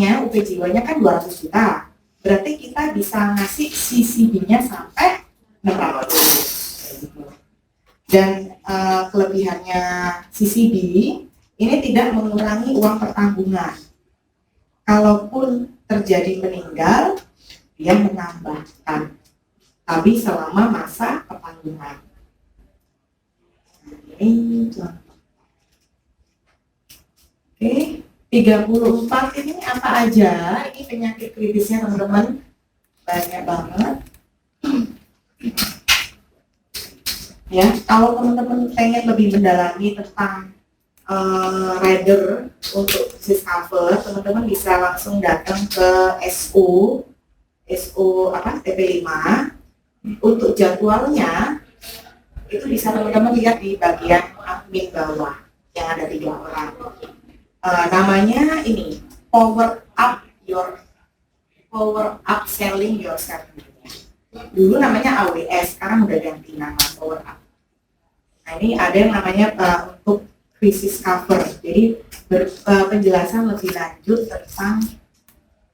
jiwanya, UP jiwanya kan 200 juta. Berarti kita bisa ngasih CCB-nya sampai 600. Dan kelebihannya CCB ini tidak mengurangi uang pertanggungan. Kalaupun terjadi meninggal, dia menambahkan, tapi selama masa pertanggungan. Ini contoh. Oke, 34 ini apa aja? Ini penyakit kritisnya teman-teman, banyak banget. Ya, kalau teman-teman pengen lebih mendalami tentang rider untuk disease cover, teman-teman bisa langsung datang ke SO TP5. Untuk jadwalnya itu bisa teman-teman lihat di bagian admin bawah yang ada 3 orang. Namanya ini power up selling yourself. Dulu namanya AWS, sekarang udah ganti nama power up. Nah, ini ada yang namanya untuk krisis cover. Jadi penjelasan lebih lanjut tentang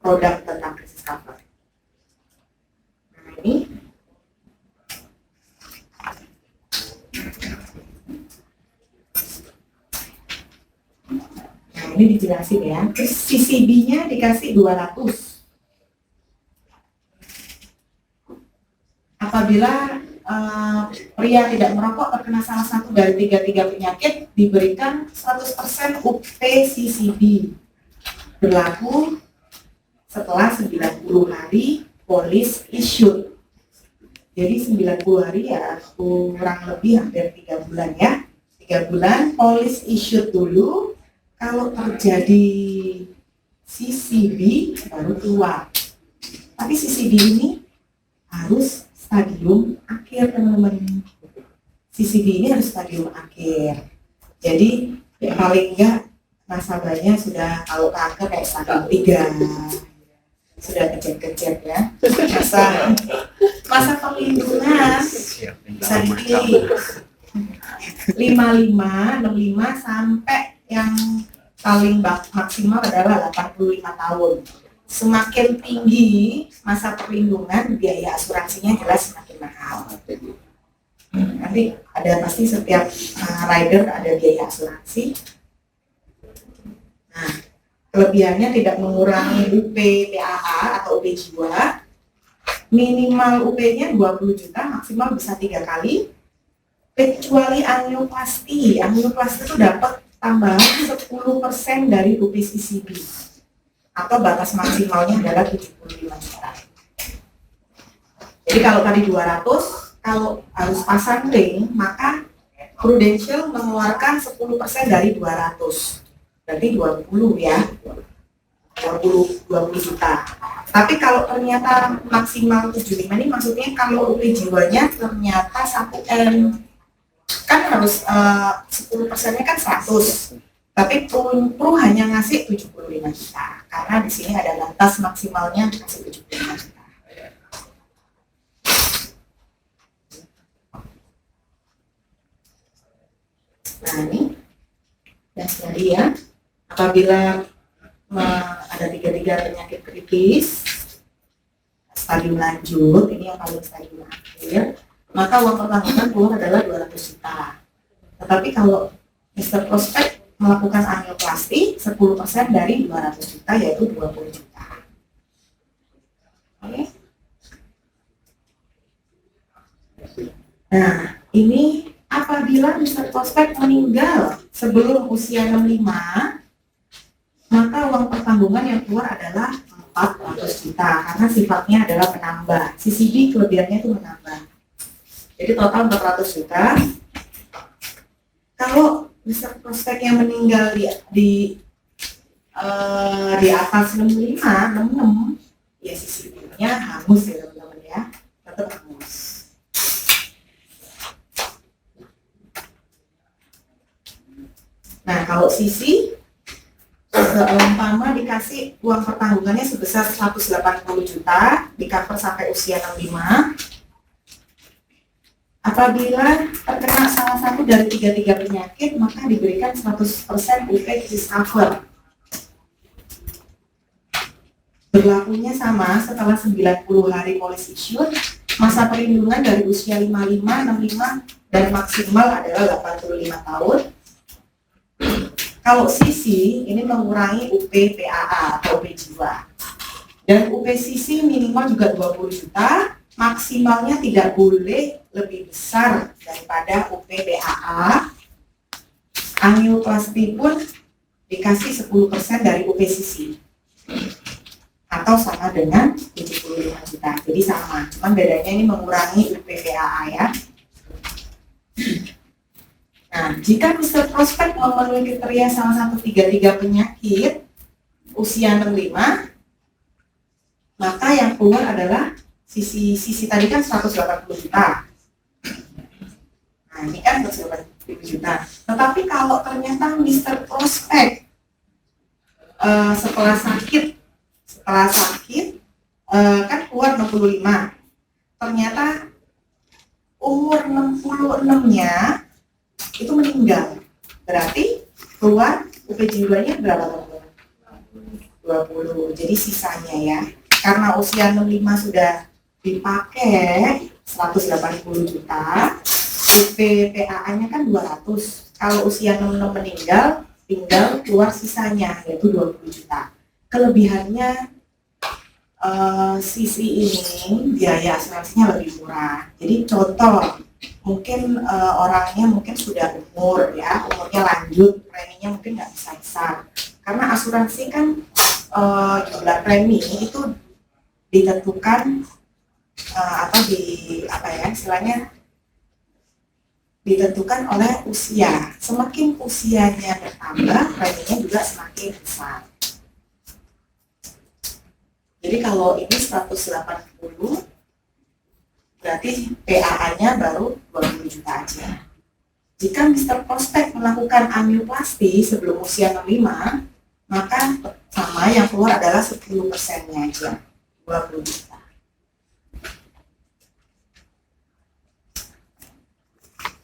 produk tentang krisis cover. Nah, ini dijelasin ya. Terus CCB-nya dikasih 200. Apabila pria tidak merokok terkena salah satu dari 3 penyakit, diberikan 100% UP CCB. Berlaku setelah 90 hari polis issued. Jadi 90 hari ya kurang lebih hampir 3 bulan ya. 3 bulan polis issued dulu. Kalau terjadi CCB baru keluar. Tapi CCB ini harus stadium akhir teman-teman. CCB ini harus stadium akhir. Jadi ya, paling enggak nasabahnya sudah kalau kanker kayak stadium 3. Sudah kecet-kecet ya. Masa perlindungan bisa dipilih 55, 65 sampai yang paling maksimal adalah 85 tahun. Semakin tinggi masa perlindungan, biaya asuransinya jelas semakin mahal. Nanti ada pasti setiap rider ada biaya asuransi. Nah, kelebihannya tidak mengurangi UP PAA atau UP jiwa. Minimal UP-nya 20 juta, maksimal bisa 3 kali. Kecuali angioplasti. Angioplasti itu dapat tambahan 10% dari UP CCB. Atau batas maksimalnya adalah 75 juta. Jadi kalau tadi 200, kalau harus pasang ring, maka Prudential mengeluarkan 10% dari 200. Berarti 20 ya. 20 juta. Tapi kalau ternyata maksimal 75 ini maksudnya kalau UP jiwanya ternyata 1M. Kan harus 10%-nya kan 100. Tapi Pru hanya ngasih 75 juta karena di sini ada batas maksimalnya ngasih 75 juta. Nah ini dan tadi ya, apabila ada 3 penyakit kritis stadium lanjut, ini yang paling stadium akhir, maka uang pertanggungan keluar adalah 200 juta. Tetapi kalau Mr. Prospect melakukan angioplasti 10% dari 200 juta yaitu 20 juta. Oke. Nah, ini apabila Mr. Prospect meninggal sebelum usia 65, maka uang pertanggungan yang keluar adalah 400 juta karena sifatnya adalah penambah. CCB kelebihannya itu menambah. Jadi total 400 juta. Kalau Mr. Prospect yang meninggal di atas 65, 66, ya CCB-nya hangus ya teman-teman ya, tetap hangus. Nah kalau CC, seumpama dikasih uang pertanggungannya sebesar 180 juta, di cover sampai usia 65, apabila terkena salah satu dari 3 penyakit, maka diberikan 100% UP disease cover. Berlakunya sama setelah 90 hari policy issue, masa perlindungan dari usia 55, 65, dan maksimal adalah 85 tahun. Kalau sisi, ini mengurangi UP PAA atau UP jiwa. Dan UP sisi minimal juga 20 juta, maksimalnya tidak boleh lebih besar daripada UP PAA. Angioplasti pun dikasih 10% dari UP sisi. Atau sama dengan 75 juta. Jadi sama, cuman bedanya ini mengurangi UPPAA ya. Nah, jika Mr. Prospect memenuhi kriteria salah satu 33 penyakit usia 65, maka yang keluar adalah sisi tadi kan 180 juta. Nah, ini kan 180 juta. Tetapi kalau ternyata Mr. Prospect setelah sakit kan keluar 65, ternyata umur 66-nya itu meninggal, berarti keluar UP jiwanya berapa? 20. Jadi sisanya ya, karena usia 65 sudah dipakai 180 juta, UP PAA-nya kan 200. Kalau usia 66 meninggal, tinggal keluar sisanya yaitu 20 juta. Kelebihannya sisi ini biaya asuransinya lebih murah. Jadi contoh, mungkin orangnya mungkin sudah umurnya lanjut, preminya mungkin nggak bisa besar. Karena asuransi kan jumlah premi itu ditentukan istilahnya ditentukan oleh usia. Semakin usianya bertambah, preminya juga semakin besar. Jadi kalau ini 180, berarti PAA-nya baru 20 juta aja. Jika Mr. Prospect melakukan angioplasti sebelum usia 65, maka sama yang keluar adalah 10%-nya aja, 20 juta.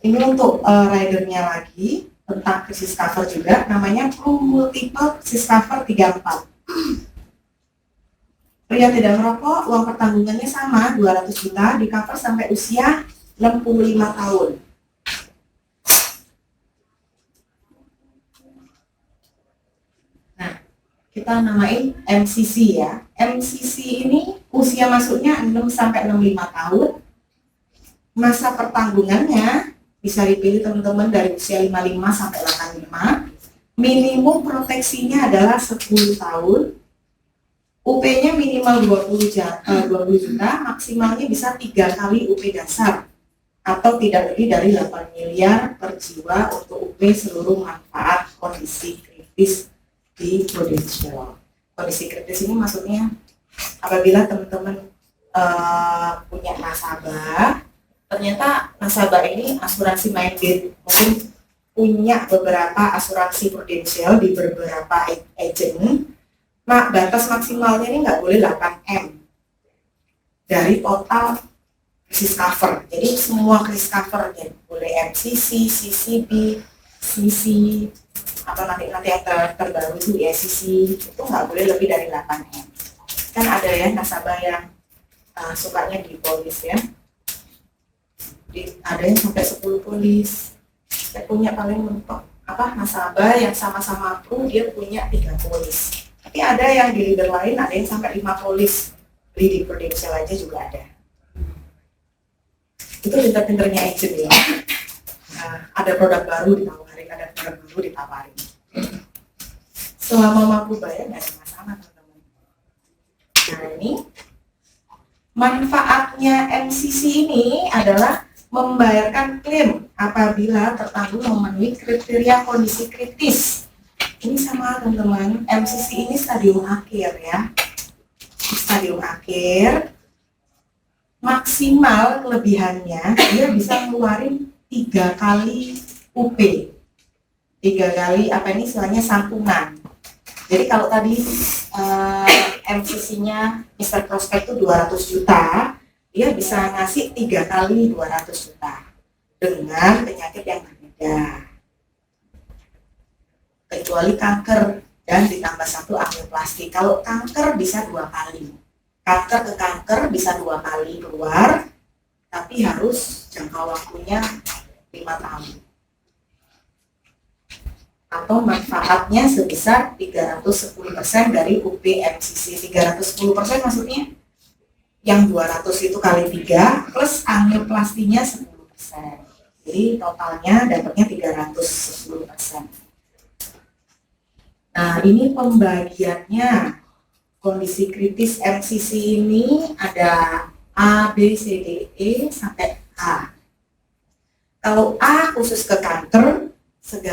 Ini untuk ridernya lagi, tentang crisis cover juga, namanya Pro Multiple Crisis Cover 34. Pria tidak merokok, uang pertanggungannya sama, 200 juta, di cover sampai usia 65 tahun. Nah, kita namain MCC ya. MCC ini usia masuknya 6 sampai 65 tahun. Masa pertanggungannya bisa dipilih teman-teman dari usia 55 sampai 85. Minimum proteksinya adalah 10 tahun. UP-nya minimal 20 juta, maksimalnya bisa 3 kali UP dasar atau tidak lebih dari 8 miliar per jiwa untuk UP seluruh manfaat kondisi kritis di Prudential. Kondisi kritis ini maksudnya apabila teman-teman punya nasabah, ternyata nasabah ini asuransi minded, mungkin punya beberapa asuransi Prudential di beberapa agent. Nah, batas maksimalnya ini nggak boleh 8M dari total crisis cover. Jadi semua crisis cover ya, boleh MCC, CCB, CC, atau nanti yang terbaru itu ECC, itu nggak boleh lebih dari 8M. Kan ada ya nasabah yang sukanya di polis ya, ada yang sampai 10 polis. Saya punya paling mentok nasabah yang sama-sama pun dia punya 3 polis. Tapi ada yang di leader lain, ada yang sampai 5 polis. Beli di Prudential aja juga ada. Itu pinter-pinternya agent ya. Ada produk baru ditawarin. Selama mampu bayar, nggak ada masalah teman-teman. Nah ini, manfaatnya MCC ini adalah membayarkan klaim apabila tertanggung memenuhi kriteria kondisi kritis. Ini sama teman-teman, MCC ini stadium akhir ya. Stadium akhir, maksimal kelebihannya dia bisa ngeluarin 3 kali UP. 3 kali istilahnya santunan. Jadi kalau tadi MCC-nya Mr. Prospect itu 200 juta, dia bisa ngasih 3 kali 200 juta dengan penyakit yang berbeda. Kecuali kanker dan ditambah 1 angioplasti. Kalau kanker bisa 2 kali. Kanker ke kanker bisa 2 kali keluar, tapi harus jangka waktunya 5 tahun. Atau manfaatnya sebesar 310% dari UPMCC. 310% maksudnya yang 200 itu kali 3 plus angioplastinya 10%. Jadi totalnya dapatnya 310%. Nah, ini pembagiannya. Kondisi kritis MCC ini ada A, B, C, D, E sampai A. Kalau A khusus ke kanker, segala